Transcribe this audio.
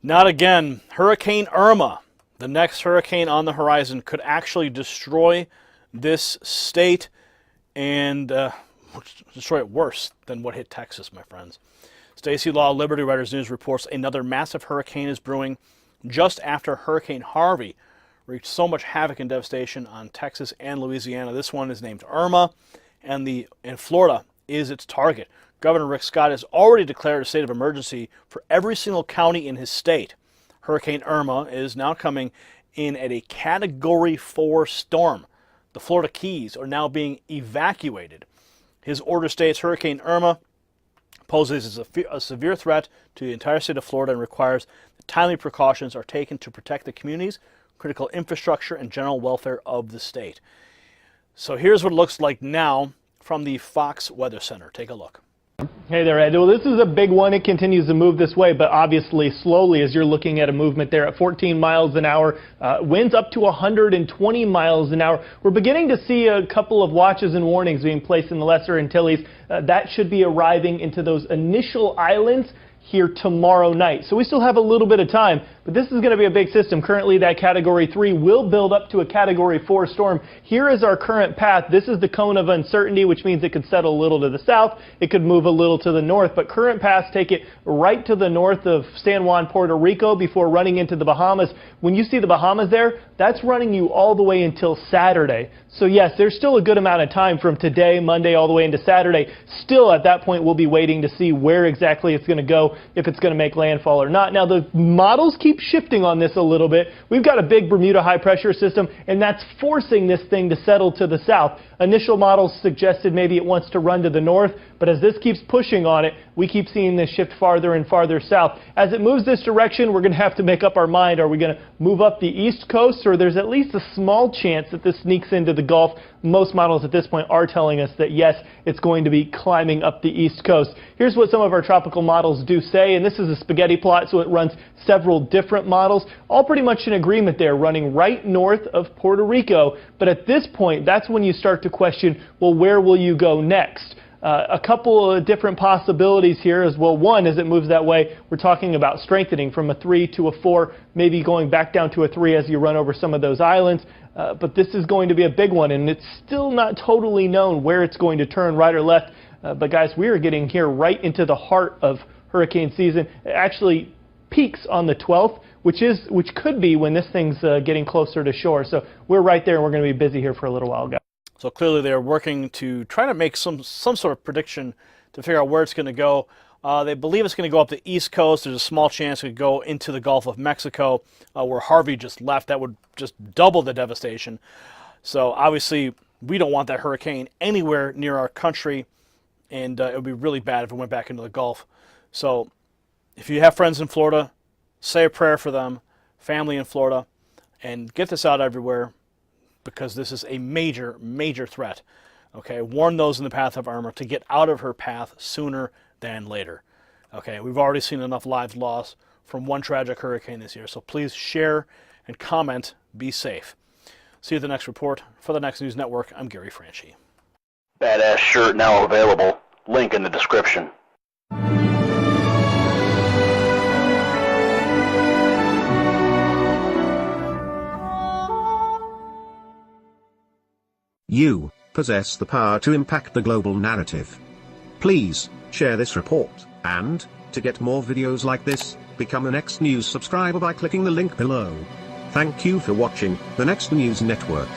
Not again. Hurricane Irma, the next hurricane on the horizon, could actually destroy this state and destroy it worse than what hit Texas, my friends. Stacy Law, Liberty Writers News reports another massive hurricane is brewing just after Hurricane Harvey wreaked so much havoc and devastation on Texas and Louisiana. This one is named Irma, and Florida is its target. Governor Rick Scott has already declared a state of emergency for every single county in his state. Hurricane Irma is now coming in at a Category 4 storm. The Florida Keys are now being evacuated. His order states Hurricane Irma poses a severe threat to the entire state of Florida and requires that timely precautions are taken to protect the communities, critical infrastructure, and general welfare of the state. So here's what it looks like now from the Fox Weather Center. Take a look. Hey there, Ed. Well, this is a big one. It continues to move this way, but obviously slowly as you're looking at a movement there at 14 miles an hour. Winds up to 120 miles an hour. We're beginning to see a couple of watches and warnings being placed in the Lesser Antilles. That should be arriving into those initial islands here tomorrow night. So we still have a little bit of time, but this is going to be a big system. Currently, that Category 3 will build up to a Category 4 storm. Here is our current path. This is the cone of uncertainty, which means it could settle a little to the south. It could move a little to the north, but current paths take it right to the north of San Juan, Puerto Rico before running into the Bahamas. When you see the Bahamas there, that's running you all the way until Saturday. So yes, there's still a good amount of time from today, Monday, all the way into Saturday. Still, at that point, we'll be waiting to see where exactly it's going to go, if it's going to make landfall or not. Now, the models keep shifting on this a little bit. We've got a big Bermuda high pressure system, and that's forcing this thing to settle to the south. Initial models suggested maybe it wants to run to the north, but as this keeps pushing on it, we keep seeing this shift farther and farther south. As it moves this direction, we're going to have to make up our mind. Are we going to move up the east coast, or there's at least a small chance that this sneaks into the Gulf? Most models at this point are telling us that yes, it's going to be climbing up the east coast. Here's what some of our tropical models do say, and this is a spaghetti plot, so it runs several different models, all pretty much in agreement there, running right north of Puerto Rico. But at this point, that's when you start to question, well, where will you go next? A couple of different possibilities here as well. One, as it moves that way, we're talking about strengthening from a 3 to a 4, maybe going back down to a 3 as you run over some of those islands. But this is going to be a big one, and it's still not totally known where it's going to turn, right or left. But guys, we are getting here right into the heart of hurricane season. It actually peaks on the 12th, which could be when this thing's getting closer to shore. So we're right there, and we're going to be busy here for a little while, guys. So clearly they're working to try to make some sort of prediction to figure out where it's going to go. They believe it's going to go up the East Coast. There's a small chance it could go into the Gulf of Mexico, where Harvey just left. That would just double the devastation. So obviously we don't want that hurricane anywhere near our country, and it would be really bad if it went back into the Gulf. So if you have friends in Florida, say a prayer for them, family in Florida, and get this out everywhere, because this is a major, major threat. Okay, warn those in the path of Irma to get out of her path sooner than later. Okay, we've already seen enough lives lost from one tragic hurricane this year, so please share and comment. Be safe. See you at the next report. For the Next News Network, I'm Gary Franchi. Badass shirt now available. Link in the description. You possess the power to impact the global narrative. Please share this report, and to get more videos like this, become a Next News subscriber by clicking the link below. Thank you for watching the Next News Network.